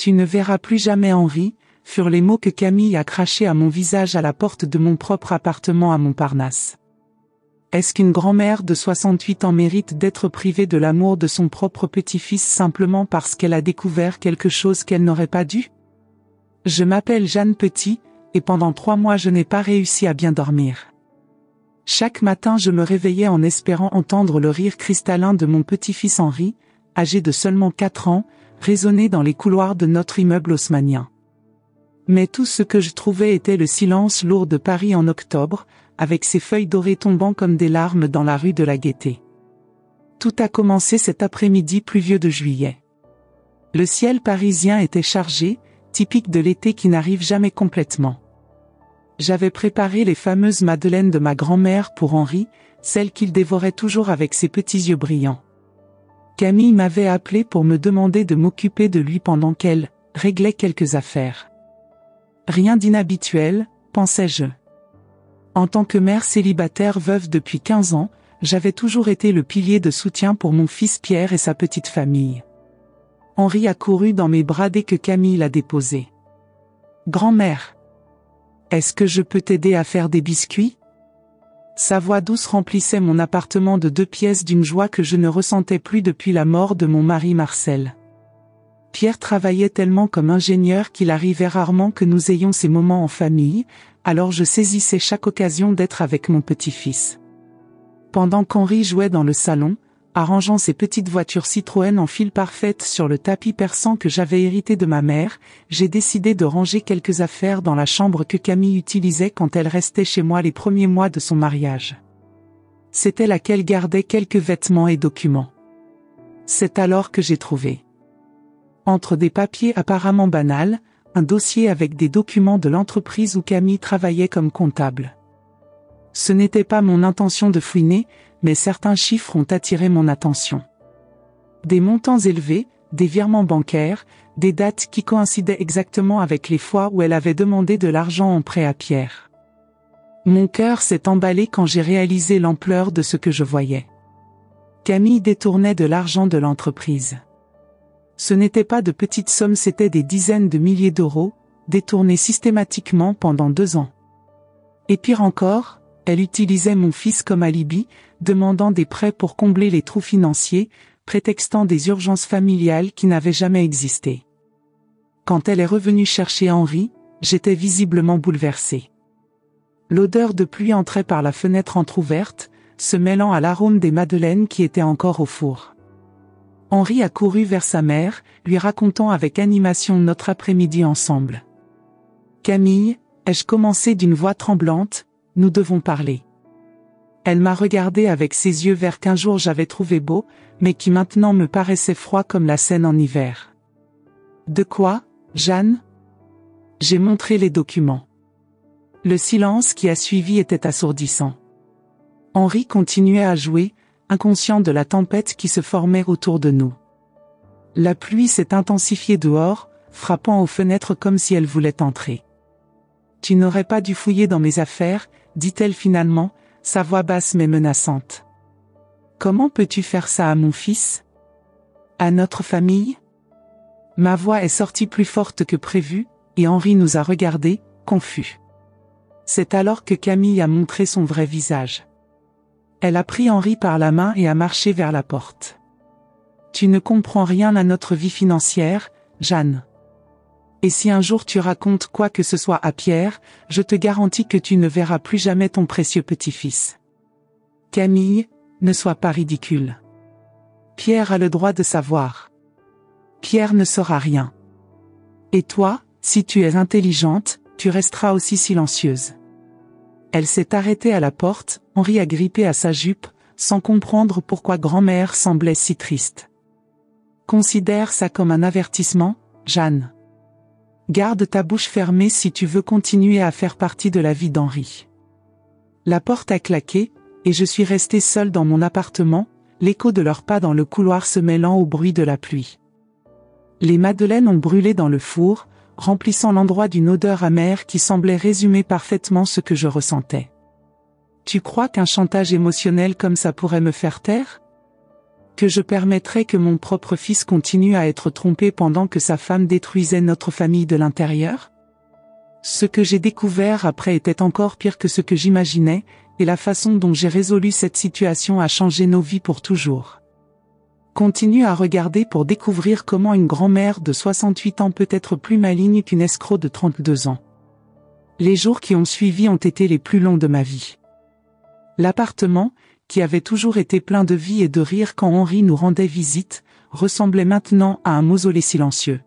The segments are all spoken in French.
Tu ne verras plus jamais Henri, furent les mots que Camille a crachés à mon visage à la porte de mon propre appartement à Montparnasse. Est-ce qu'une grand-mère de 68 ans mérite d'être privée de l'amour de son propre petit-fils simplement parce qu'elle a découvert quelque chose qu'elle n'aurait pas dû? Je m'appelle Jeanne Petit, et pendant 3 mois je n'ai pas réussi à bien dormir. Chaque matin je me réveillais en espérant entendre le rire cristallin de mon petit-fils Henri, âgé de seulement 4 ans, résonner dans les couloirs de notre immeuble haussmannien. Mais tout ce que je trouvais était le silence lourd de Paris en octobre, avec ses feuilles dorées tombant comme des larmes dans la rue de la Gaîté. Tout a commencé cet après-midi pluvieux de juillet. Le ciel parisien était chargé, typique de l'été qui n'arrive jamais complètement. J'avais préparé les fameuses madeleines de ma grand-mère pour Henri, celles qu'il dévorait toujours avec ses petits yeux brillants. Camille m'avait appelé pour me demander de m'occuper de lui pendant qu'elle réglait quelques affaires. Rien d'inhabituel, pensais-je. En tant que mère célibataire veuve depuis 15 ans, j'avais toujours été le pilier de soutien pour mon fils Pierre et sa petite famille. Henri a couru dans mes bras dès que Camille l'a déposé. « Grand-mère, est-ce que je peux t'aider à faire des biscuits ?» Sa voix douce remplissait mon appartement de 2 pièces d'une joie que je ne ressentais plus depuis la mort de mon mari Marcel. Pierre travaillait tellement comme ingénieur qu'il arrivait rarement que nous ayons ces moments en famille, alors je saisissais chaque occasion d'être avec mon petit-fils. Pendant qu'Henri jouait dans le salon, arrangeant ses petites voitures Citroën en file parfaite sur le tapis persan que j'avais hérité de ma mère, j'ai décidé de ranger quelques affaires dans la chambre que Camille utilisait quand elle restait chez moi les premiers mois de son mariage. C'était là qu'elle gardait quelques vêtements et documents. C'est alors que j'ai trouvé, entre des papiers apparemment banals, un dossier avec des documents de l'entreprise où Camille travaillait comme comptable. Ce n'était pas mon intention de fouiner, mais certains chiffres ont attiré mon attention. Des montants élevés, des virements bancaires, des dates qui coïncidaient exactement avec les fois où elle avait demandé de l'argent en prêt à Pierre. Mon cœur s'est emballé quand j'ai réalisé l'ampleur de ce que je voyais. Camille détournait de l'argent de l'entreprise. Ce n'était pas de petites sommes, c'était des dizaines de milliers d'euros, détournés systématiquement pendant 2 ans. Et pire encore, elle utilisait mon fils comme alibi, demandant des prêts pour combler les trous financiers, prétextant des urgences familiales qui n'avaient jamais existé. Quand elle est revenue chercher Henri, j'étais visiblement bouleversé. L'odeur de pluie entrait par la fenêtre entr'ouverte, se mêlant à l'arôme des madeleines qui étaient encore au four. Henri a couru vers sa mère, lui racontant avec animation notre après-midi ensemble. « Camille, ai-je commencé d'une voix tremblante, nous devons parler. » Elle m'a regardé avec ses yeux verts qu'un jour j'avais trouvé beaux, mais qui maintenant me paraissaient froids comme la Seine en hiver. « De quoi, Jeanne ?» J'ai montré les documents. Le silence qui a suivi était assourdissant. Henri continuait à jouer, inconscient de la tempête qui se formait autour de nous. La pluie s'est intensifiée dehors, frappant aux fenêtres comme si elle voulait entrer. « Tu n'aurais pas dû fouiller dans mes affaires, » dit-elle finalement, sa voix basse mais menaçante. « Comment peux-tu faire ça à mon fils? À notre famille ?» Ma voix est sortie plus forte que prévu, et Henri nous a regardés, confus. C'est alors que Camille a montré son vrai visage. Elle a pris Henri par la main et a marché vers la porte. « Tu ne comprends rien à notre vie financière, Jeanne. Et si un jour tu racontes quoi que ce soit à Pierre, je te garantis que tu ne verras plus jamais ton précieux petit-fils. Camille, ne sois pas ridicule. Pierre a le droit de savoir. Pierre ne saura rien. Et toi, si tu es intelligente, tu resteras aussi silencieuse. » Elle s'est arrêtée à la porte, Henri a grippé à sa jupe, sans comprendre pourquoi grand-mère semblait si triste. « Considère ça comme un avertissement, Jeanne. Garde ta bouche fermée si tu veux continuer à faire partie de la vie d'Henri. » La porte a claqué, et je suis restée seule dans mon appartement, l'écho de leurs pas dans le couloir se mêlant au bruit de la pluie. Les madeleines ont brûlé dans le four, remplissant l'endroit d'une odeur amère qui semblait résumer parfaitement ce que je ressentais. « Tu crois qu'un chantage émotionnel comme ça pourrait me faire taire ? Que je permettrais que mon propre fils continue à être trompé pendant que sa femme détruisait notre famille de l'intérieur? Ce que j'ai découvert après était encore pire que ce que j'imaginais, et la façon dont j'ai résolu cette situation a changé nos vies pour toujours. Continue à regarder pour découvrir comment une grand-mère de 68 ans peut être plus maligne qu'une escroc de 32 ans. Les jours qui ont suivi ont été les plus longs de ma vie. L'appartement, qui avait toujours été plein de vie et de rire quand Henri nous rendait visite, ressemblait maintenant à un mausolée silencieux.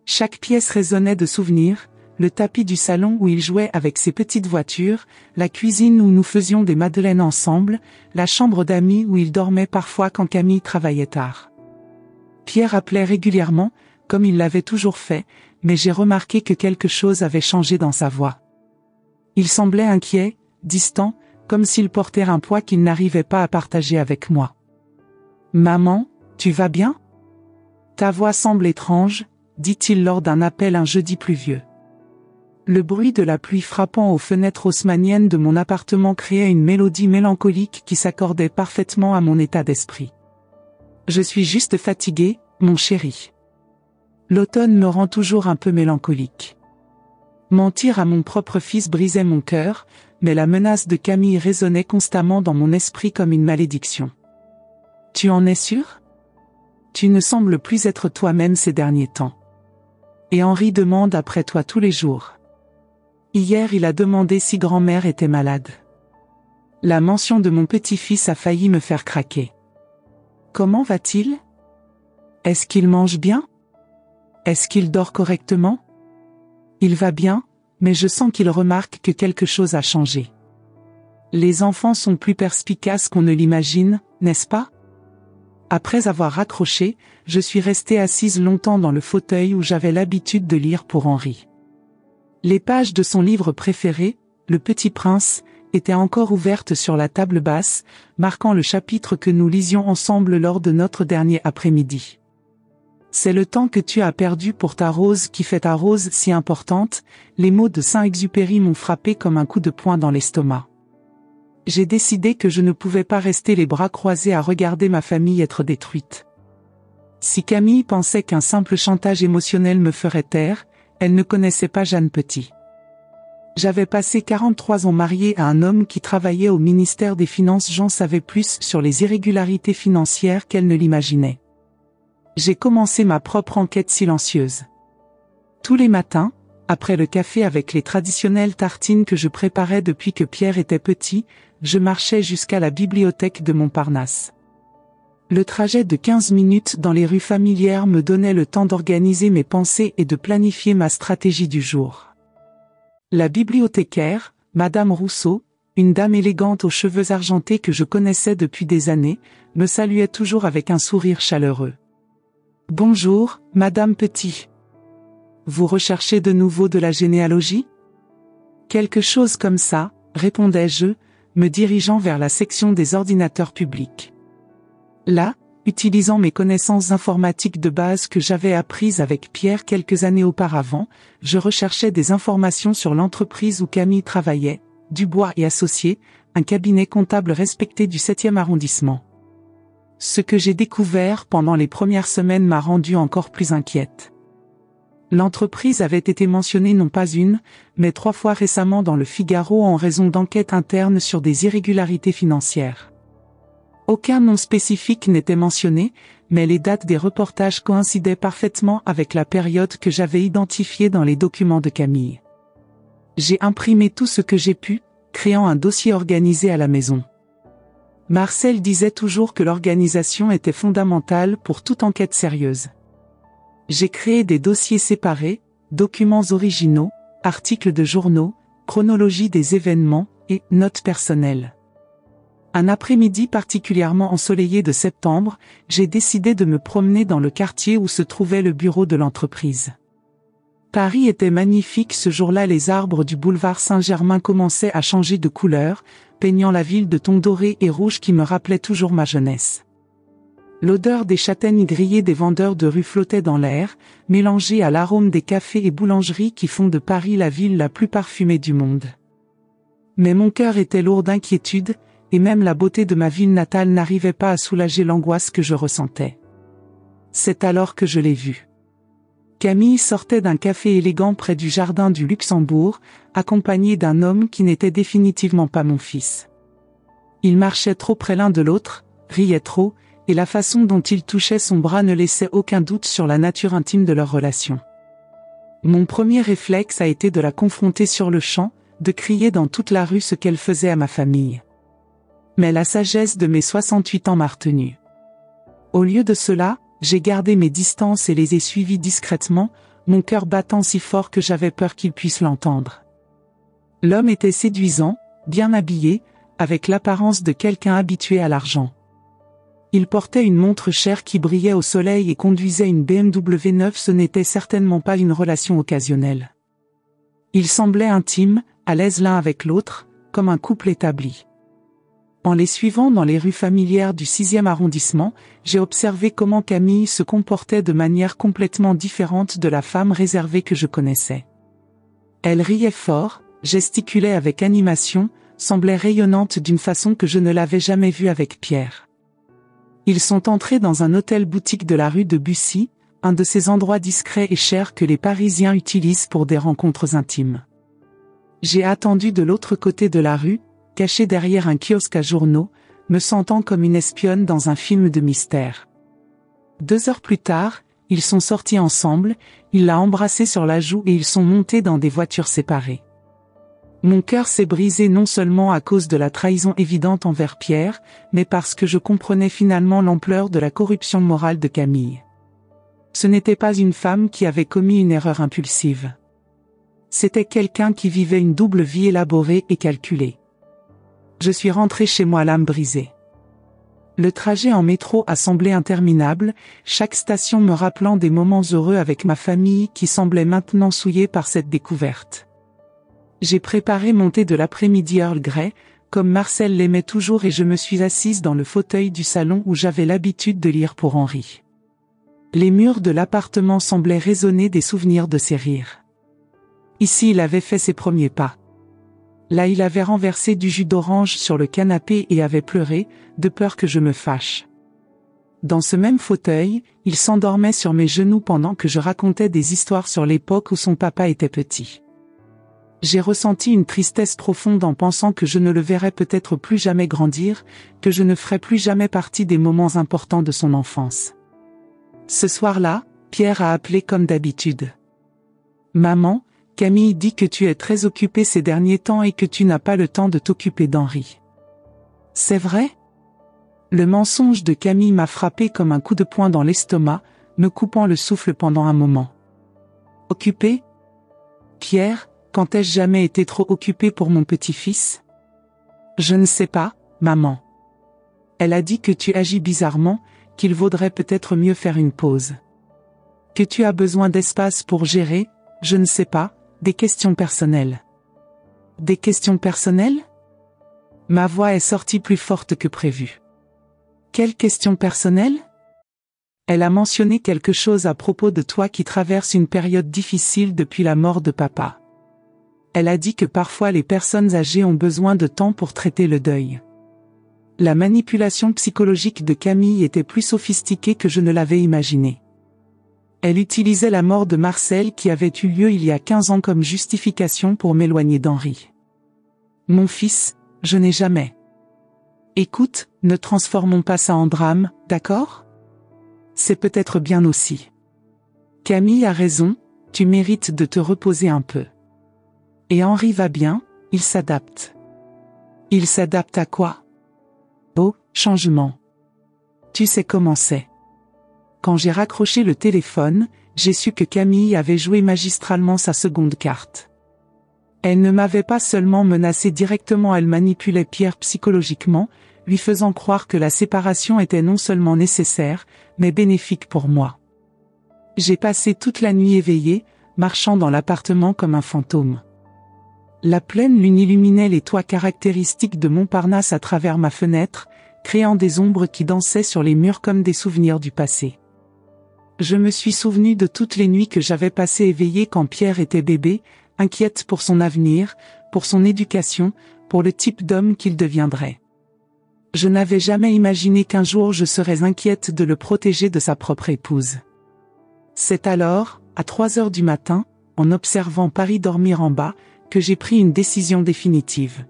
Chaque pièce résonnait de souvenirs, le tapis du salon où il jouait avec ses petites voitures, la cuisine où nous faisions des madeleines ensemble, la chambre d'amis où il dormait parfois quand Camille travaillait tard. Pierre appelait régulièrement, comme il l'avait toujours fait, mais j'ai remarqué que quelque chose avait changé dans sa voix. Il semblait inquiet, distant, comme s'il portait un poids qu'il n'arrivait pas à partager avec moi. « Maman, tu vas bien ? Ta voix semble étrange, » dit-il lors d'un appel un jeudi pluvieux. Le bruit de la pluie frappant aux fenêtres haussmanniennes de mon appartement créait une mélodie mélancolique qui s'accordait parfaitement à mon état d'esprit. « Je suis juste fatigué, mon chéri. L'automne me rend toujours un peu mélancolique. » Mentir à mon propre fils brisait mon cœur, mais la menace de Camille résonnait constamment dans mon esprit comme une malédiction. « Tu en es sûr ? Tu ne sembles plus être toi-même ces derniers temps. Et Henri demande après toi tous les jours. Hier il a demandé si grand-mère était malade. La mention de mon petit-fils a failli me faire craquer. Comment va-t-il ? Est-ce qu'il mange bien ? Est-ce qu'il dort correctement ? Il va bien, mais je sens qu'il remarque que quelque chose a changé. Les enfants sont plus perspicaces qu'on ne l'imagine, n'est-ce pas ? Après avoir raccroché, je suis restée assise longtemps dans le fauteuil où j'avais l'habitude de lire pour Henri. Les pages de son livre préféré, Le Petit Prince, étaient encore ouvertes sur la table basse, marquant le chapitre que nous lisions ensemble lors de notre dernier après-midi. C'est le temps que tu as perdu pour ta rose qui fait ta rose si importante, les mots de Saint-Exupéry m'ont frappé comme un coup de poing dans l'estomac. J'ai décidé que je ne pouvais pas rester les bras croisés à regarder ma famille être détruite. Si Camille pensait qu'un simple chantage émotionnel me ferait taire, elle ne connaissait pas Jeanne Petit. J'avais passé 43 ans mariée à un homme qui travaillait au ministère des Finances. J'en savais plus sur les irrégularités financières qu'elle ne l'imaginait. J'ai commencé ma propre enquête silencieuse. Tous les matins, après le café avec les traditionnelles tartines que je préparais depuis que Pierre était petit, je marchais jusqu'à la bibliothèque de Montparnasse. Le trajet de 15 minutes dans les rues familières me donnait le temps d'organiser mes pensées et de planifier ma stratégie du jour. La bibliothécaire, Madame Rousseau, une dame élégante aux cheveux argentés que je connaissais depuis des années, me saluait toujours avec un sourire chaleureux. « Bonjour, Madame Petit. Vous recherchez de nouveau de la généalogie ? » Quelque chose comme ça, répondais-je, me dirigeant vers la section des ordinateurs publics. Là, utilisant mes connaissances informatiques de base que j'avais apprises avec Pierre quelques années auparavant, je recherchais des informations sur l'entreprise où Camille travaillait, Dubois et Associés, un cabinet comptable respecté du 7e arrondissement. Ce que j'ai découvert pendant les premières semaines m'a rendue encore plus inquiète. L'entreprise avait été mentionnée non pas une, mais 3 fois récemment dans le Figaro en raison d'enquêtes internes sur des irrégularités financières. Aucun nom spécifique n'était mentionné, mais les dates des reportages coïncidaient parfaitement avec la période que j'avais identifiée dans les documents de Camille. J'ai imprimé tout ce que j'ai pu, créant un dossier organisé à la maison. Marcel disait toujours que l'organisation était fondamentale pour toute enquête sérieuse. J'ai créé des dossiers séparés, documents originaux, articles de journaux, chronologie des événements et notes personnelles. Un après-midi particulièrement ensoleillé de septembre, j'ai décidé de me promener dans le quartier où se trouvait le bureau de l'entreprise. Paris était magnifique ce jour-là. Les arbres du boulevard Saint-Germain commençaient à changer de couleur, peignant la ville de tons dorés et rouges qui me rappelaient toujours ma jeunesse. L'odeur des châtaignes grillées des vendeurs de rue flottait dans l'air, mélangée à l'arôme des cafés et boulangeries qui font de Paris la ville la plus parfumée du monde. Mais mon cœur était lourd d'inquiétude, et même la beauté de ma ville natale n'arrivait pas à soulager l'angoisse que je ressentais. C'est alors que je l'ai vue. Camille sortait d'un café élégant près du jardin du Luxembourg, accompagnée d'un homme qui n'était définitivement pas mon fils. Ils marchaient trop près l'un de l'autre, riaient trop, et la façon dont il touchait son bras ne laissait aucun doute sur la nature intime de leur relation. Mon premier réflexe a été de la confronter sur le champ, de crier dans toute la rue ce qu'elle faisait à ma famille. Mais la sagesse de mes 68 ans m'a retenu. Au lieu de cela, j'ai gardé mes distances et les ai suivis discrètement, mon cœur battant si fort que j'avais peur qu'il puisse l'entendre. L'homme était séduisant, bien habillé, avec l'apparence de quelqu'un habitué à l'argent. Il portait une montre chère qui brillait au soleil et conduisait une BMW neuve. Ce n'était certainement pas une relation occasionnelle. Ils semblaient intimes, à l'aise l'un avec l'autre, comme un couple établi. En les suivant dans les rues familières du 6e arrondissement, j'ai observé comment Camille se comportait de manière complètement différente de la femme réservée que je connaissais. Elle riait fort, gesticulait avec animation, semblait rayonnante d'une façon que je ne l'avais jamais vue avec Pierre. Ils sont entrés dans un hôtel-boutique de la rue de Bussy, un de ces endroits discrets et chers que les Parisiens utilisent pour des rencontres intimes. J'ai attendu de l'autre côté de la rue, caché derrière un kiosque à journaux, me sentant comme une espionne dans un film de mystère. 2 heures plus tard, ils sont sortis ensemble, il l'a embrassée sur la joue et ils sont montés dans des voitures séparées. Mon cœur s'est brisé non seulement à cause de la trahison évidente envers Pierre, mais parce que je comprenais finalement l'ampleur de la corruption morale de Camille. Ce n'était pas une femme qui avait commis une erreur impulsive. C'était quelqu'un qui vivait une double vie élaborée et calculée. Je suis rentré chez moi l'âme brisée. Le trajet en métro a semblé interminable, chaque station me rappelant des moments heureux avec ma famille qui semblait maintenant souillée par cette découverte. J'ai préparé mon thé de l'après-midi Earl Grey, comme Marcel l'aimait toujours, et je me suis assise dans le fauteuil du salon où j'avais l'habitude de lire pour Henri. Les murs de l'appartement semblaient résonner des souvenirs de ses rires. Ici il avait fait ses premiers pas. Là il avait renversé du jus d'orange sur le canapé et avait pleuré, de peur que je me fâche. Dans ce même fauteuil, il s'endormait sur mes genoux pendant que je racontais des histoires sur l'époque où son papa était petit. J'ai ressenti une tristesse profonde en pensant que je ne le verrais peut-être plus jamais grandir, que je ne ferais plus jamais partie des moments importants de son enfance. Ce soir-là, Pierre a appelé comme d'habitude. « Maman, Camille dit que tu es très occupée ces derniers temps et que tu n'as pas le temps de t'occuper d'Henri. » C'est vrai ? Le mensonge de Camille m'a frappé comme un coup de poing dans l'estomac, me coupant le souffle pendant un moment. Occupée ? Pierre, quand ai-je jamais été trop occupée pour mon petit-fils ? Je ne sais pas, maman. Elle a dit que tu agis bizarrement, qu'il vaudrait peut-être mieux faire une pause. Que tu as besoin d'espace pour gérer, je ne sais pas, des questions personnelles. Des questions personnelles ? Ma voix est sortie plus forte que prévu. Quelles questions personnelles ? Elle a mentionné quelque chose à propos de toi qui traverse une période difficile depuis la mort de papa. Elle a dit que parfois les personnes âgées ont besoin de temps pour traiter le deuil. La manipulation psychologique de Camille était plus sophistiquée que je ne l'avais imaginé. Elle utilisait la mort de Marcel qui avait eu lieu il y a 15 ans comme justification pour m'éloigner d'Henri. Mon fils, je n'ai jamais. Écoute, ne transformons pas ça en drame, d'accord ? C'est peut-être bien aussi. Camille a raison, tu mérites de te reposer un peu. Et Henri va bien, il s'adapte. Il s'adapte à quoi ? Au changement. Tu sais comment c'est. Quand j'ai raccroché le téléphone, j'ai su que Camille avait joué magistralement sa seconde carte. Elle ne m'avait pas seulement menacé directement, elle manipulait Pierre psychologiquement, lui faisant croire que la séparation était non seulement nécessaire, mais bénéfique pour moi. J'ai passé toute la nuit éveillée, marchant dans l'appartement comme un fantôme. La pleine lune illuminait les toits caractéristiques de Montparnasse à travers ma fenêtre, créant des ombres qui dansaient sur les murs comme des souvenirs du passé. Je me suis souvenu de toutes les nuits que j'avais passées éveillée quand Pierre était bébé, inquiète pour son avenir, pour son éducation, pour le type d'homme qu'il deviendrait. Je n'avais jamais imaginé qu'un jour je serais inquiète de le protéger de sa propre épouse. C'est alors, à 3 heures du matin, en observant Paris dormir en bas, que j'ai pris une décision définitive.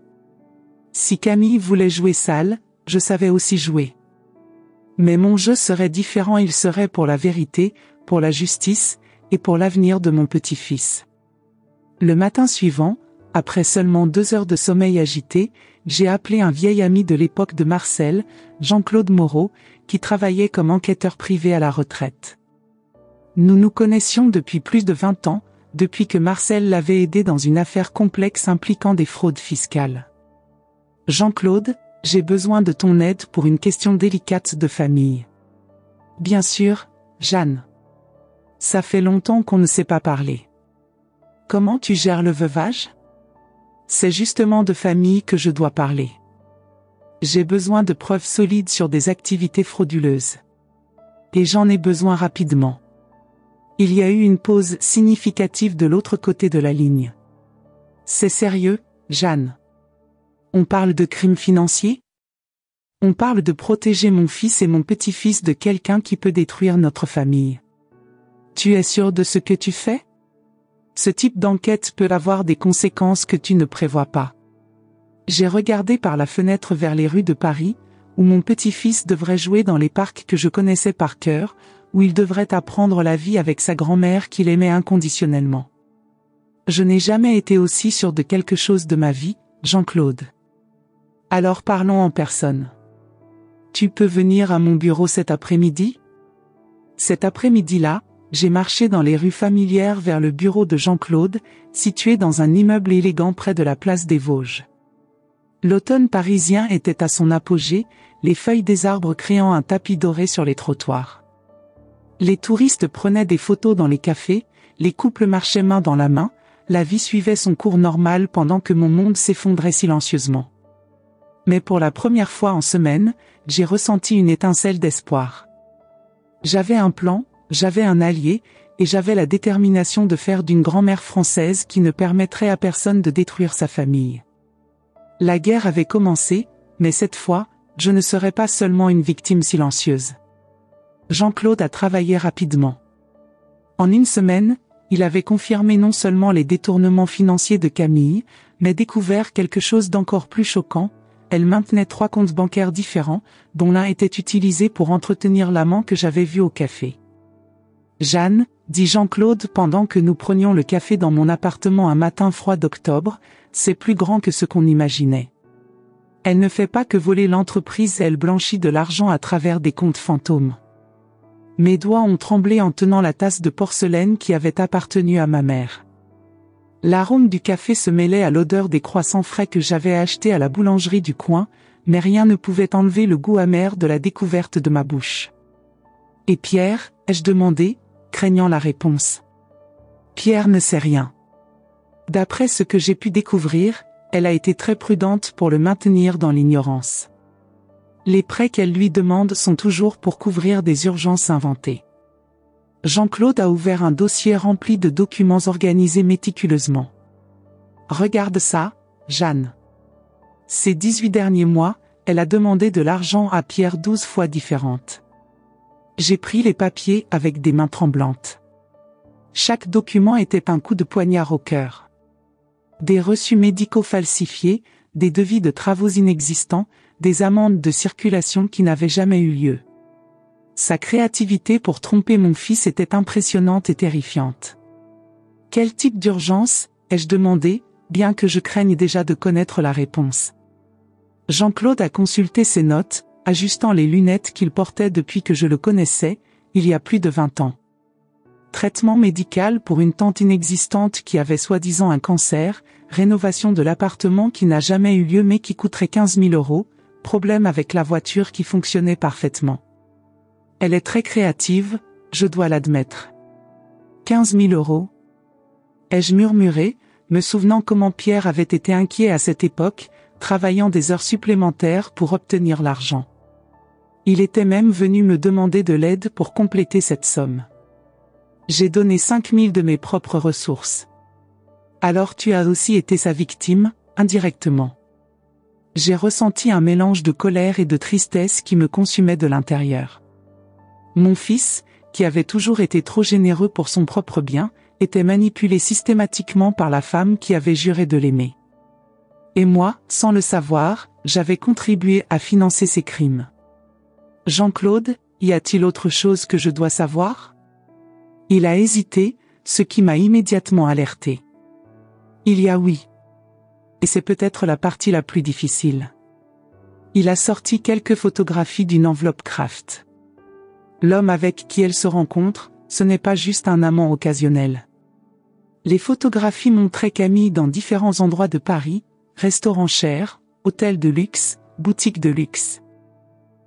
Si Camille voulait jouer sale, je savais aussi jouer. Mais mon jeu serait différent, il serait pour la vérité, pour la justice, et pour l'avenir de mon petit-fils. Le matin suivant, après seulement 2 heures de sommeil agité, j'ai appelé un vieil ami de l'époque de Marcel, Jean-Claude Moreau, qui travaillait comme enquêteur privé à la retraite. Nous nous connaissions depuis plus de 20 ans, depuis que Marcel l'avait aidé dans une affaire complexe impliquant des fraudes fiscales. Jean-Claude, j'ai besoin de ton aide pour une question délicate de famille. Bien sûr, Jeanne. Ça fait longtemps qu'on ne s'est pas parlé. Comment tu gères le veuvage ? C'est justement de famille que je dois parler. J'ai besoin de preuves solides sur des activités frauduleuses. Et j'en ai besoin rapidement. Il y a eu une pause significative de l'autre côté de la ligne. C'est sérieux, Jeanne. On parle de crimes financiers ? On parle de protéger mon fils et mon petit-fils de quelqu'un qui peut détruire notre famille. Tu es sûr de ce que tu fais ? Ce type d'enquête peut avoir des conséquences que tu ne prévois pas. J'ai regardé par la fenêtre vers les rues de Paris, où mon petit-fils devrait jouer dans les parcs que je connaissais par cœur, où il devrait apprendre la vie avec sa grand-mère qu'il aimait inconditionnellement. Je n'ai jamais été aussi sûr de quelque chose de ma vie, Jean-Claude. Alors parlons en personne. Tu peux venir à mon bureau cet après-midi ? Cet après-midi-là, j'ai marché dans les rues familières vers le bureau de Jean-Claude, situé dans un immeuble élégant près de la place des Vosges. L'automne parisien était à son apogée, les feuilles des arbres créant un tapis doré sur les trottoirs. Les touristes prenaient des photos dans les cafés, les couples marchaient main dans la main, la vie suivait son cours normal pendant que mon monde s'effondrait silencieusement. Mais pour la première fois en semaine, j'ai ressenti une étincelle d'espoir. J'avais un plan, j'avais un allié, et j'avais la détermination de faire d'une grand-mère française qui ne permettrait à personne de détruire sa famille. La guerre avait commencé, mais cette fois, je ne serais pas seulement une victime silencieuse. Jean-Claude a travaillé rapidement. En une semaine, il avait confirmé non seulement les détournements financiers de Camille, mais découvert quelque chose d'encore plus choquant. Elle maintenait 3 comptes bancaires différents, dont l'un était utilisé pour entretenir l'amant que j'avais vu au café. Jeanne, dit Jean-Claude pendant que nous prenions le café dans mon appartement un matin froid d'octobre, c'est plus grand que ce qu'on imaginait. Elle ne fait pas que voler l'entreprise, elle blanchit de l'argent à travers des comptes fantômes. Mes doigts ont tremblé en tenant la tasse de porcelaine qui avait appartenu à ma mère. L'arôme du café se mêlait à l'odeur des croissants frais que j'avais achetés à la boulangerie du coin, mais rien ne pouvait enlever le goût amer de la découverte de ma bouche. « Et Pierre ?» ai-je demandé, craignant la réponse. Pierre ne sait rien. D'après ce que j'ai pu découvrir, elle a été très prudente pour le maintenir dans l'ignorance. Les prêts qu'elle lui demande sont toujours pour couvrir des urgences inventées. Jean-Claude a ouvert un dossier rempli de documents organisés méticuleusement. Regarde ça, Jeanne. Ces 18 derniers mois, elle a demandé de l'argent à Pierre 12 fois différentes. J'ai pris les papiers avec des mains tremblantes. Chaque document était un coup de poignard au cœur. Des reçus médicaux falsifiés, des devis de travaux inexistants, des amendes de circulation qui n'avaient jamais eu lieu. Sa créativité pour tromper mon fils était impressionnante et terrifiante. Quel type d'urgence, ai-je demandé, bien que je craigne déjà de connaître la réponse. Jean-Claude a consulté ses notes, ajustant les lunettes qu'il portait depuis que je le connaissais, il y a plus de 20 ans. Traitement médical pour une tante inexistante qui avait soi-disant un cancer, rénovation de l'appartement qui n'a jamais eu lieu mais qui coûterait 15 000 €, problème avec la voiture qui fonctionnait parfaitement. Elle est très créative, je dois l'admettre. 15 000 €. Ai-je murmuré, me souvenant comment Pierre avait été inquiet à cette époque, travaillant des heures supplémentaires pour obtenir l'argent. Il était même venu me demander de l'aide pour compléter cette somme. J'ai donné 5 000 de mes propres ressources. Alors tu as aussi été sa victime, indirectement. J'ai ressenti un mélange de colère et de tristesse qui me consumait de l'intérieur. Mon fils, qui avait toujours été trop généreux pour son propre bien, était manipulé systématiquement par la femme qui avait juré de l'aimer. Et moi, sans le savoir, j'avais contribué à financer ses crimes. Jean-Claude, y a-t-il autre chose que je dois savoir? Il a hésité, ce qui m'a immédiatement alerté. Il y a oui. Et c'est peut-être la partie la plus difficile. Il a sorti quelques photographies d'une enveloppe Kraft. L'homme avec qui elle se rencontre, ce n'est pas juste un amant occasionnel. Les photographies montraient Camille dans différents endroits de Paris, restaurants chers, hôtels de luxe, boutiques de luxe.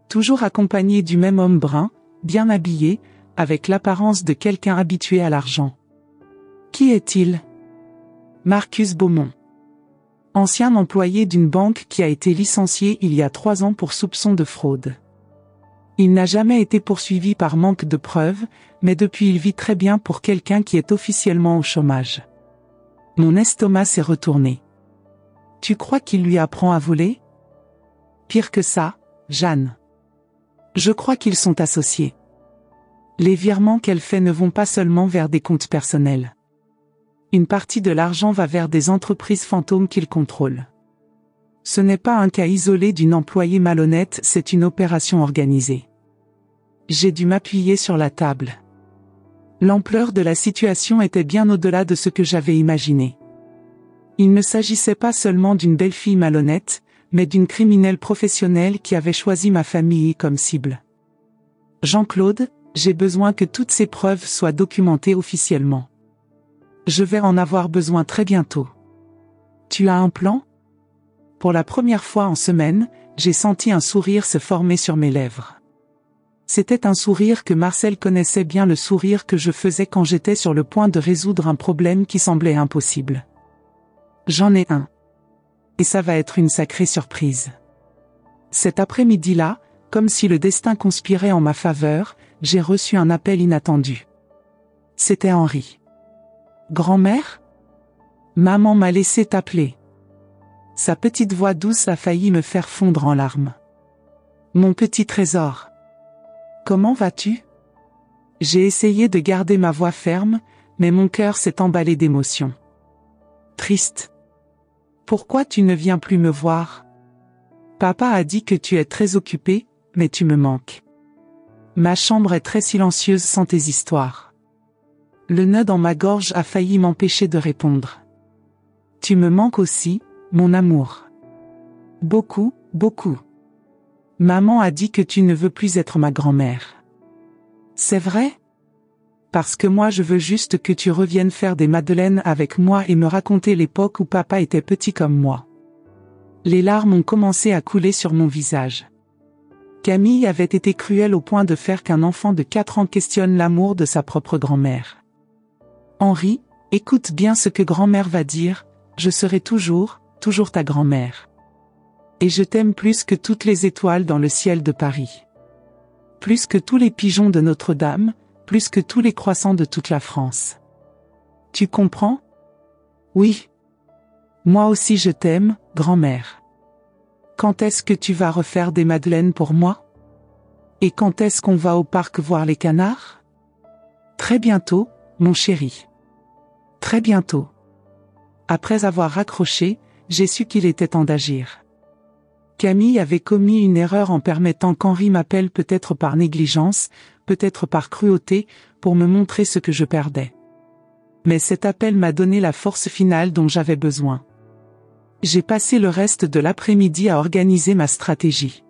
Toujours accompagnée du même homme brun, bien habillé, avec l'apparence de quelqu'un habitué à l'argent. Qui est-il? Marcus Beaumont. Ancien employé d'une banque qui a été licencié il y a 3 ans pour soupçon de fraude. Il n'a jamais été poursuivi par manque de preuves, mais depuis il vit très bien pour quelqu'un qui est officiellement au chômage. Mon estomac s'est retourné. Tu crois qu'il lui apprend à voler? Pire que ça, Jeanne. Je crois qu'ils sont associés. Les virements qu'elle fait ne vont pas seulement vers des comptes personnels. Une partie de l'argent va vers des entreprises fantômes qu'il contrôle. Ce n'est pas un cas isolé d'une employée malhonnête, c'est une opération organisée. J'ai dû m'appuyer sur la table. L'ampleur de la situation était bien au-delà de ce que j'avais imaginé. Il ne s'agissait pas seulement d'une belle fille malhonnête, mais d'une criminelle professionnelle qui avait choisi ma famille comme cible. Jean-Claude, j'ai besoin que toutes ces preuves soient documentées officiellement. Je vais en avoir besoin très bientôt. Tu as un plan? Pour la première fois en semaine, j'ai senti un sourire se former sur mes lèvres. C'était un sourire que Marcel connaissait bien, le sourire que je faisais quand j'étais sur le point de résoudre un problème qui semblait impossible. J'en ai un. Et ça va être une sacrée surprise. Cet après-midi-là, comme si le destin conspirait en ma faveur, j'ai reçu un appel inattendu. C'était Henri. Grand-mère? Maman m'a laissé t'appeler. Sa petite voix douce a failli me faire fondre en larmes. Mon petit trésor. Comment vas-tu? J'ai essayé de garder ma voix ferme, mais mon cœur s'est emballé d'émotion. Triste. Pourquoi tu ne viens plus me voir? Papa a dit que tu es très occupé, mais tu me manques. Ma chambre est très silencieuse sans tes histoires. Le nœud dans ma gorge a failli m'empêcher de répondre. Tu me manques aussi, mon amour. Beaucoup, beaucoup. Maman a dit que tu ne veux plus être ma grand-mère. C'est vrai? Parce que moi je veux juste que tu reviennes faire des madeleines avec moi et me raconter l'époque où papa était petit comme moi. Les larmes ont commencé à couler sur mon visage. Camille avait été cruelle au point de faire qu'un enfant de 4 ans questionne l'amour de sa propre grand-mère. Henri, écoute bien ce que grand-mère va dire, je serai toujours ta grand-mère. Et je t'aime plus que toutes les étoiles dans le ciel de Paris. Plus que tous les pigeons de Notre-Dame, plus que tous les croissants de toute la France. Tu comprends? Oui. Moi aussi je t'aime, grand-mère. Quand est-ce que tu vas refaire des madeleines pour moi? Et quand est-ce qu'on va au parc voir les canards? Très bientôt, mon chéri. Très bientôt. Après avoir raccroché, j'ai su qu'il était temps d'agir. Camille avait commis une erreur en permettant qu'Henri m'appelle, peut-être par négligence, peut-être par cruauté, pour me montrer ce que je perdais. Mais cet appel m'a donné la force finale dont j'avais besoin. J'ai passé le reste de l'après-midi à organiser ma stratégie.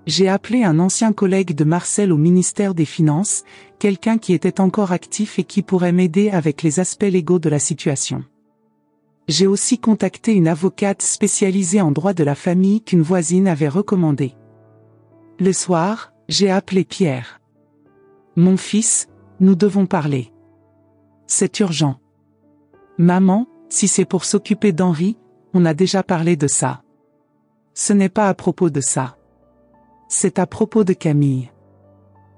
J'ai appelé un ancien collègue de Marcel au ministère des Finances, quelqu'un qui était encore actif et qui pourrait m'aider avec les aspects légaux de la situation. J'ai aussi contacté une avocate spécialisée en droit de la famille qu'une voisine avait recommandée. Le soir, j'ai appelé Pierre. Mon fils, nous devons parler. C'est urgent. Maman, si c'est pour s'occuper d'Henri, on a déjà parlé de ça. Ce n'est pas à propos de ça. C'est à propos de Camille.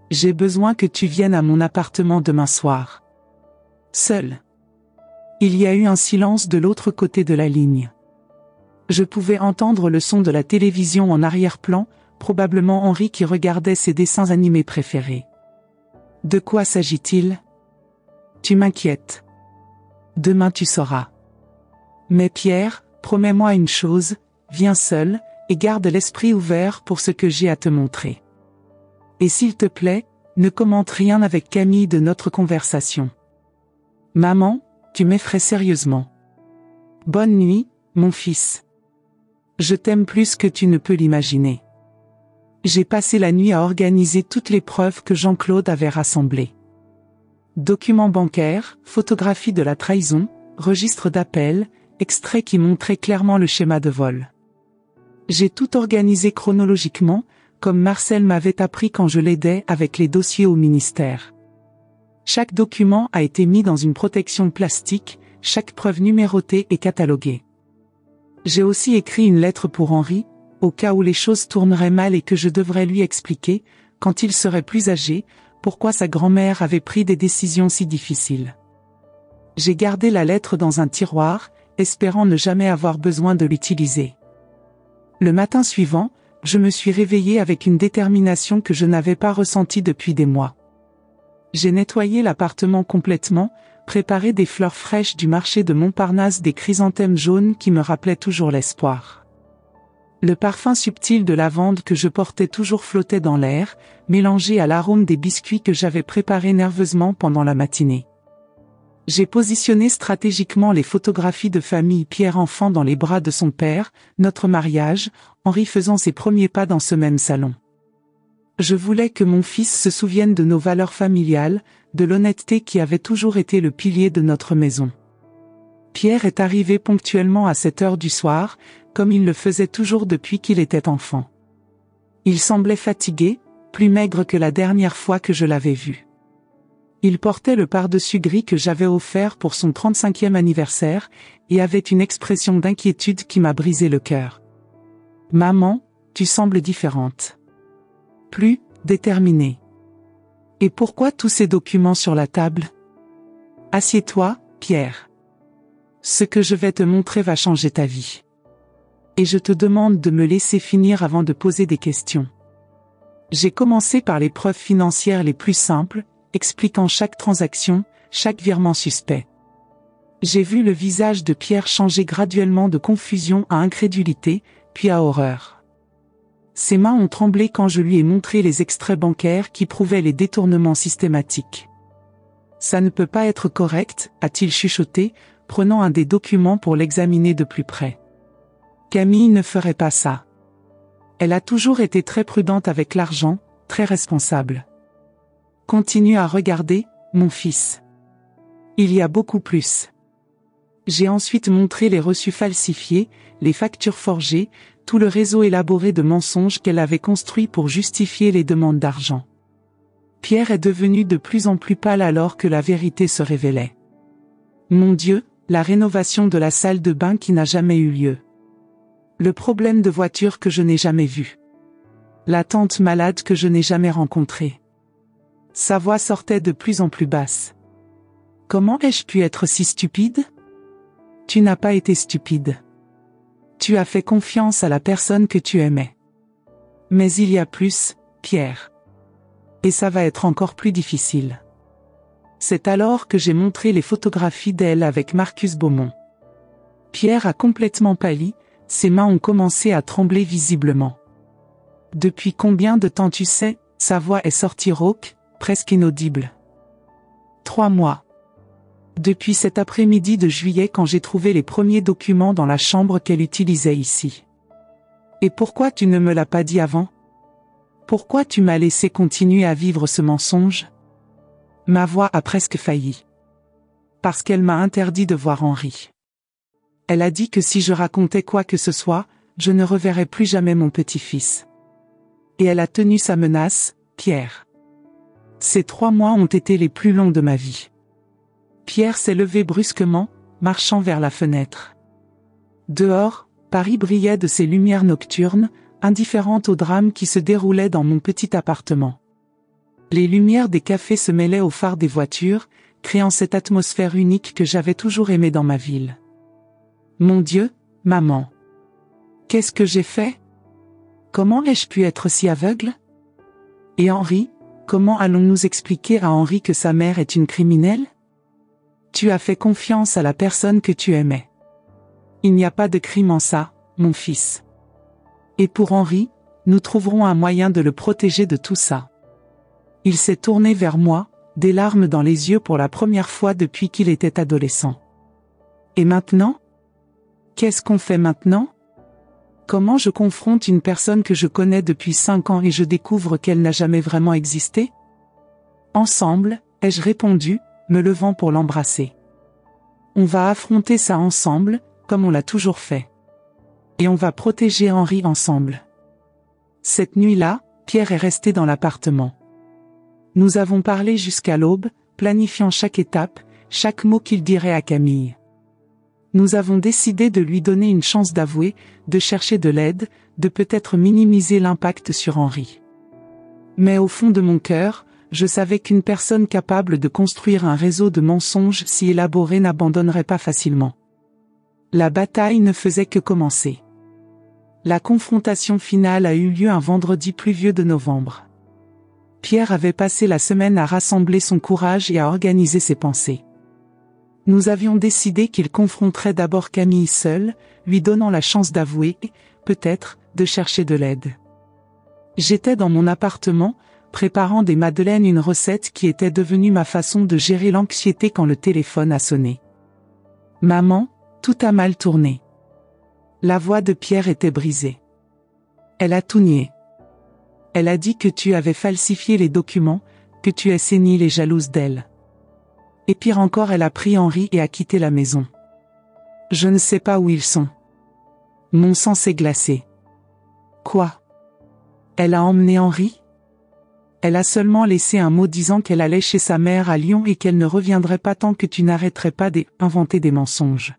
J'ai besoin que tu viennes à mon appartement demain soir. Seul. Il y a eu un silence de l'autre côté de la ligne. Je pouvais entendre le son de la télévision en arrière-plan, probablement Henri qui regardait ses dessins animés préférés. De quoi s'agit-il? Tu m'inquiètes. Demain tu sauras. Mais Pierre, promets-moi une chose, viens seul, et garde l'esprit ouvert pour ce que j'ai à te montrer. Et s'il te plaît, ne commente rien avec Camille de notre conversation. Maman, tu m'effraies sérieusement. Bonne nuit, mon fils. Je t'aime plus que tu ne peux l'imaginer. J'ai passé la nuit à organiser toutes les preuves que Jean-Claude avait rassemblées. Documents bancaires, photographies de la trahison, registre d'appels, extraits qui montraient clairement le schéma de vol. J'ai tout organisé chronologiquement, comme Marcel m'avait appris quand je l'aidais avec les dossiers au ministère. Chaque document a été mis dans une protection plastique, chaque preuve numérotée et cataloguée. J'ai aussi écrit une lettre pour Henri, au cas où les choses tourneraient mal et que je devrais lui expliquer, quand il serait plus âgé, pourquoi sa grand-mère avait pris des décisions si difficiles. J'ai gardé la lettre dans un tiroir, espérant ne jamais avoir besoin de l'utiliser. Le matin suivant, je me suis réveillé avec une détermination que je n'avais pas ressentie depuis des mois. J'ai nettoyé l'appartement complètement, préparé des fleurs fraîches du marché de Montparnasse, des chrysanthèmes jaunes qui me rappelaient toujours l'espoir. Le parfum subtil de lavande que je portais toujours flottait dans l'air, mélangé à l'arôme des biscuits que j'avais préparés nerveusement pendant la matinée. J'ai positionné stratégiquement les photographies de famille Pierre enfant dans les bras de son père, notre mariage, Henri faisant ses premiers pas dans ce même salon. Je voulais que mon fils se souvienne de nos valeurs familiales, de l'honnêteté qui avait toujours été le pilier de notre maison. Pierre est arrivé ponctuellement à 7 heures du soir, comme il le faisait toujours depuis qu'il était enfant. Il semblait fatigué, plus maigre que la dernière fois que je l'avais vu. Il portait le pardessus gris que j'avais offert pour son 35e anniversaire, et avait une expression d'inquiétude qui m'a brisé le cœur. « Maman, tu sembles différente. Plus déterminée. Et pourquoi tous ces documents sur la table? Assieds-toi, Pierre. Ce que je vais te montrer va changer ta vie. Et je te demande de me laisser finir avant de poser des questions. » J'ai commencé par les preuves financières les plus simples, expliquant chaque transaction, chaque virement suspect. J'ai vu le visage de Pierre changer graduellement de confusion à incrédulité, puis à horreur. Ses mains ont tremblé quand je lui ai montré les extraits bancaires qui prouvaient les détournements systématiques. « Ça ne peut pas être correct », a-t-il chuchoté, prenant un des documents pour l'examiner de plus près. Camille ne ferait pas ça. Elle a toujours été très prudente avec l'argent, très responsable. Continue à regarder, mon fils. Il y a beaucoup plus. J'ai ensuite montré les reçus falsifiés, les factures forgées, tout le réseau élaboré de mensonges qu'elle avait construit pour justifier les demandes d'argent. Pierre est devenu de plus en plus pâle alors que la vérité se révélait. Mon Dieu, la rénovation de la salle de bain qui n'a jamais eu lieu. Le problème de voiture que je n'ai jamais vu. La tante malade que je n'ai jamais rencontrée. Sa voix sortait de plus en plus basse. Comment ai-je pu être si stupide? Tu n'as pas été stupide. Tu as fait confiance à la personne que tu aimais. Mais il y a plus, Pierre. Et ça va être encore plus difficile. C'est alors que j'ai montré les photographies d'elle avec Marcus Beaumont. Pierre a complètement pâli, ses mains ont commencé à trembler visiblement. Depuis combien de temps tu sais? Sa voix est sortie rauque, presque inaudible. 3 mois. Depuis cet après-midi de juillet quand j'ai trouvé les premiers documents dans la chambre qu'elle utilisait ici. Et pourquoi tu ne me l'as pas dit avant? Pourquoi tu m'as laissé continuer à vivre ce mensonge? Ma voix a presque failli. Parce qu'elle m'a interdit de voir Henri. Elle a dit que si je racontais quoi que ce soit, je ne reverrais plus jamais mon petit-fils. Et elle a tenu sa menace, Pierre. Ces 3 mois ont été les plus longs de ma vie. Pierre s'est levé brusquement, marchant vers la fenêtre. Dehors, Paris brillait de ses lumières nocturnes, indifférente au drame qui se déroulait dans mon petit appartement. Les lumières des cafés se mêlaient aux phares des voitures, créant cette atmosphère unique que j'avais toujours aimée dans ma ville. Mon Dieu, maman. Qu'est-ce que j'ai fait? Comment ai-je pu être si aveugle? Et Henri, comment allons-nous expliquer à Henri que sa mère est une criminelle? Tu as fait confiance à la personne que tu aimais. Il n'y a pas de crime en ça, mon fils. Et pour Henri, nous trouverons un moyen de le protéger de tout ça. Il s'est tourné vers moi, des larmes dans les yeux pour la première fois depuis qu'il était adolescent. Et maintenant? Qu'est-ce qu'on fait maintenant? Comment je confronte une personne que je connais depuis 5 ans et je découvre qu'elle n'a jamais vraiment existé? Ensemble, ai-je répondu, me levant pour l'embrasser. On va affronter ça ensemble, comme on l'a toujours fait. Et on va protéger Henri ensemble. Cette nuit-là, Pierre est resté dans l'appartement. Nous avons parlé jusqu'à l'aube, planifiant chaque étape, chaque mot qu'il dirait à Camille. Nous avons décidé de lui donner une chance d'avouer, de chercher de l'aide, de peut-être minimiser l'impact sur Henri. Mais au fond de mon cœur, je savais qu'une personne capable de construire un réseau de mensonges si élaboré n'abandonnerait pas facilement. La bataille ne faisait que commencer. La confrontation finale a eu lieu un vendredi pluvieux de novembre. Pierre avait passé la semaine à rassembler son courage et à organiser ses pensées. Nous avions décidé qu'il confronterait d'abord Camille seule, lui donnant la chance d'avouer, peut-être, de chercher de l'aide. J'étais dans mon appartement, préparant des madeleines, une recette qui était devenue ma façon de gérer l'anxiété quand le téléphone a sonné. Maman, tout a mal tourné. La voix de Pierre était brisée. Elle a tout nié. Elle a dit que tu avais falsifié les documents, que tu es sénile et jalouse d'elle. Et pire encore, elle a pris Henri et a quitté la maison. Je ne sais pas où ils sont. Mon sang s'est glacé. Quoi? Elle a emmené Henri? Elle a seulement laissé un mot disant qu'elle allait chez sa mère à Lyon et qu'elle ne reviendrait pas tant que tu n'arrêterais pas d'inventer des mensonges.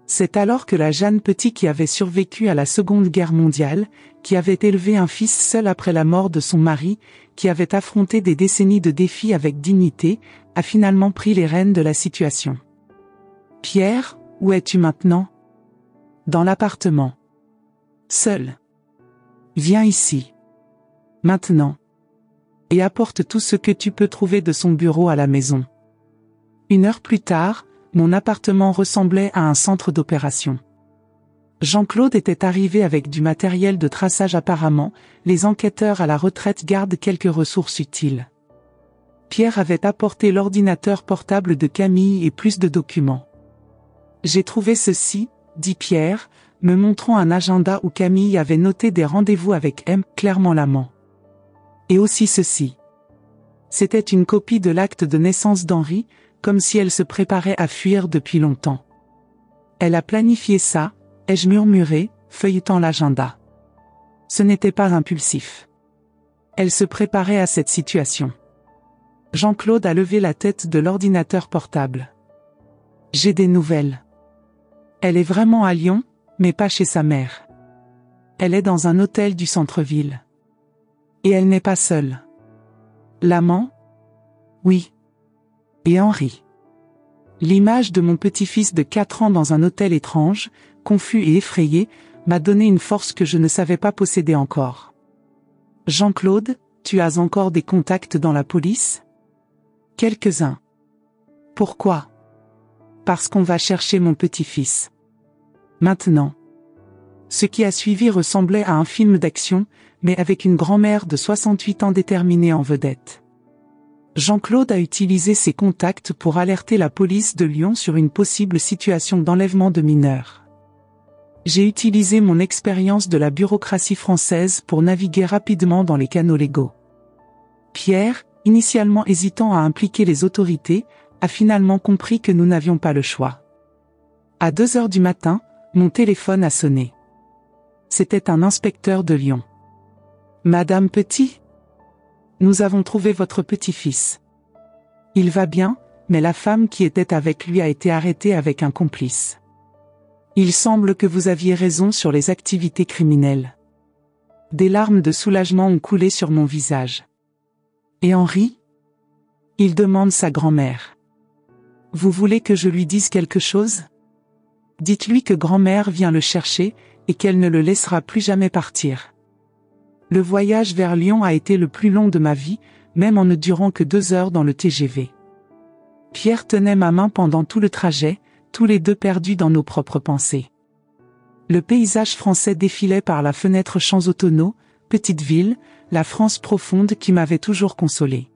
C'est alors que la Jeanne Petit, qui avait survécu à la Seconde Guerre mondiale, qui avait élevé un fils seul après la mort de son mari, qui avait affronté des décennies de défis avec dignité, a finalement pris les rênes de la situation. Pierre, où es-tu maintenant? Dans l'appartement. Seul. Viens ici. Maintenant. Et apporte tout ce que tu peux trouver de son bureau à la maison. 1 heure plus tard, mon appartement ressemblait à un centre d'opération. Jean-Claude était arrivé avec du matériel de traçage apparemment, les enquêteurs à la retraite gardent quelques ressources utiles. Pierre avait apporté l'ordinateur portable de Camille et plus de documents. J'ai trouvé ceci, dit Pierre, me montrant un agenda où Camille avait noté des rendez-vous avec M. clairement l'amant. Et aussi ceci. C'était une copie de l'acte de naissance d'Henri, comme si elle se préparait à fuir depuis longtemps. Elle a planifié ça, ai-je murmuré, feuilletant l'agenda. Ce n'était pas impulsif. Elle se préparait à cette situation. Jean-Claude a levé la tête de l'ordinateur portable. J'ai des nouvelles. Elle est vraiment à Lyon, mais pas chez sa mère. Elle est dans un hôtel du centre-ville. Et elle n'est pas seule. L'amant? Oui. Et Henri. L'image de mon petit-fils de 4 ans dans un hôtel étrange, confus et effrayé, m'a donné une force que je ne savais pas posséder encore. Jean-Claude, tu as encore des contacts dans la police? Quelques-uns. Pourquoi? Parce qu'on va chercher mon petit-fils. Maintenant. Ce qui a suivi ressemblait à un film d'action, mais avec une grand-mère de 68 ans déterminée en vedette. Jean-Claude a utilisé ses contacts pour alerter la police de Lyon sur une possible situation d'enlèvement de mineurs. J'ai utilisé mon expérience de la bureaucratie française pour naviguer rapidement dans les canaux légaux. Pierre, initialement hésitant à impliquer les autorités, a finalement compris que nous n'avions pas le choix. À 2 heures du matin, mon téléphone a sonné. C'était un inspecteur de Lyon. Madame Petit? Nous avons trouvé votre petit-fils. Il va bien, mais la femme qui était avec lui a été arrêtée avec un complice. Il semble que vous aviez raison sur les activités criminelles. Des larmes de soulagement ont coulé sur mon visage. Et Henri? Il demande sa grand-mère. Vous voulez que je lui dise quelque chose? Dites-lui que grand-mère vient le chercher, et qu'elle ne le laissera plus jamais partir. Le voyage vers Lyon a été le plus long de ma vie, même en ne durant que 2 heures dans le TGV. Pierre tenait ma main pendant tout le trajet, tous les deux perdus dans nos propres pensées. Le paysage français défilait par la fenêtre Champs-Autonaux, petite ville, la France profonde qui m'avait toujours consolé.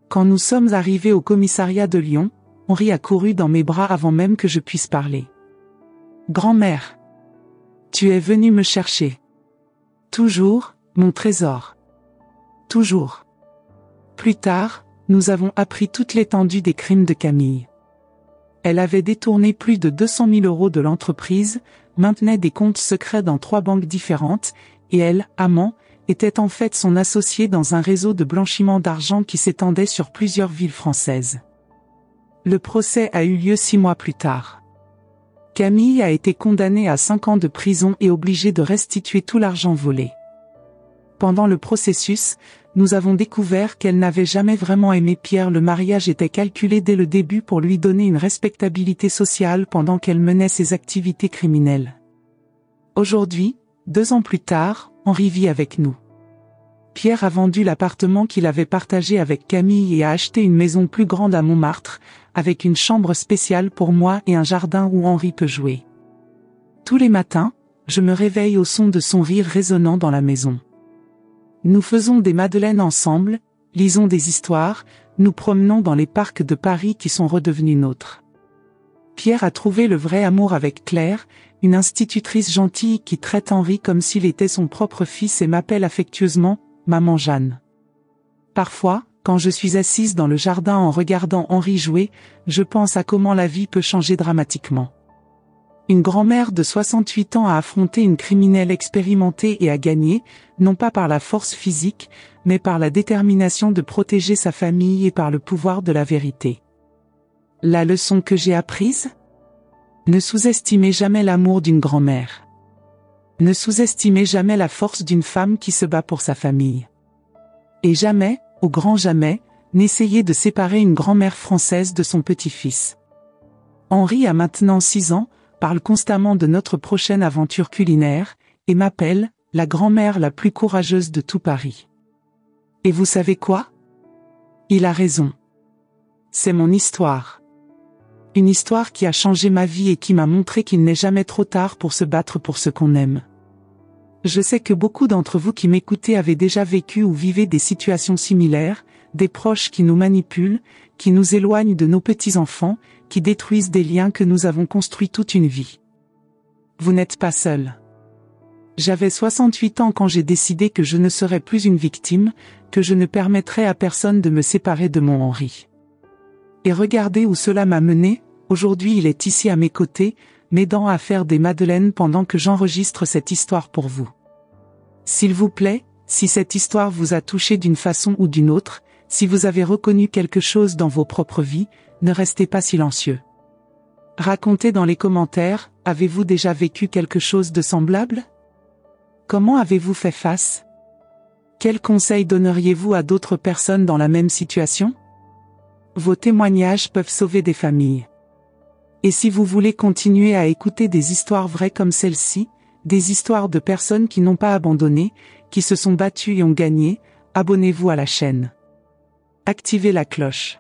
Quand nous sommes arrivés au commissariat de Lyon, Henri a couru dans mes bras avant même que je puisse parler. « Grand-mère, tu es venue me chercher. Toujours, mon trésor. Toujours. » Plus tard, nous avons appris toute l'étendue des crimes de Camille. Elle avait détourné plus de 200 000 € de l'entreprise, maintenait des comptes secrets dans 3 banques différentes, et elle, amant, était en fait son associée dans un réseau de blanchiment d'argent qui s'étendait sur plusieurs villes françaises. Le procès a eu lieu 6 mois plus tard. Camille a été condamnée à 5 ans de prison et obligée de restituer tout l'argent volé. Pendant le processus, nous avons découvert qu'elle n'avait jamais vraiment aimé Pierre. Le mariage était calculé dès le début pour lui donner une respectabilité sociale pendant qu'elle menait ses activités criminelles. Aujourd'hui, 2 ans plus tard, Henri vit avec nous. Pierre a vendu l'appartement qu'il avait partagé avec Camille et a acheté une maison plus grande à Montmartre, avec une chambre spéciale pour moi et un jardin où Henri peut jouer. Tous les matins, je me réveille au son de son rire résonnant dans la maison. Nous faisons des madeleines ensemble, lisons des histoires, nous promenons dans les parcs de Paris qui sont redevenus nôtres. Pierre a trouvé le vrai amour avec Claire, une institutrice gentille qui traite Henri comme s'il était son propre fils et m'appelle affectueusement « Maman Jeanne ». Parfois, quand je suis assise dans le jardin en regardant Henri jouer, je pense à comment la vie peut changer dramatiquement. Une grand-mère de 68 ans a affronté une criminelle expérimentée et a gagné, non pas par la force physique, mais par la détermination de protéger sa famille et par le pouvoir de la vérité. La leçon que j'ai apprise ? Ne sous-estimez jamais l'amour d'une grand-mère. Ne sous-estimez jamais la force d'une femme qui se bat pour sa famille. Et jamais, au grand jamais, n'essayez de séparer une grand-mère française de son petit-fils. Henri a maintenant 6 ans, parle constamment de notre prochaine aventure culinaire, et m'appelle « la grand-mère la plus courageuse de tout Paris ». Et vous savez quoi ? Il a raison. C'est mon histoire. Une histoire qui a changé ma vie et qui m'a montré qu'il n'est jamais trop tard pour se battre pour ce qu'on aime. Je sais que beaucoup d'entre vous qui m'écoutez avez déjà vécu ou vivez des situations similaires, des proches qui nous manipulent, qui nous éloignent de nos petits-enfants, qui détruisent des liens que nous avons construits toute une vie. Vous n'êtes pas seul. J'avais 68 ans quand j'ai décidé que je ne serais plus une victime, que je ne permettrais à personne de me séparer de mon Henri. Et regardez où cela m'a mené, aujourd'hui il est ici à mes côtés, m'aidant à faire des madeleines pendant que j'enregistre cette histoire pour vous. S'il vous plaît, si cette histoire vous a touché d'une façon ou d'une autre, si vous avez reconnu quelque chose dans vos propres vies, ne restez pas silencieux. Racontez dans les commentaires, avez-vous déjà vécu quelque chose de semblable ? Comment avez-vous fait face ? Quels conseils donneriez-vous à d'autres personnes dans la même situation ? Vos témoignages peuvent sauver des familles. Et si vous voulez continuer à écouter des histoires vraies comme celle-ci, des histoires de personnes qui n'ont pas abandonné, qui se sont battues et ont gagné, abonnez-vous à la chaîne. Activez la cloche.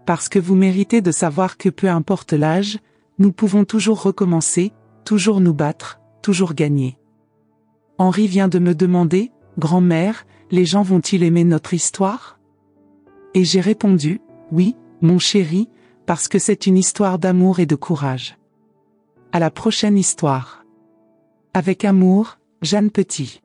Parce que vous méritez de savoir que peu importe l'âge, nous pouvons toujours recommencer, toujours nous battre, toujours gagner. Henri vient de me demander, « Grand-mère, les gens vont-ils aimer notre histoire ?» Et j'ai répondu, « Oui, mon chéri, parce que c'est une histoire d'amour et de courage. » À la prochaine histoire. Avec amour, Jeanne Petit.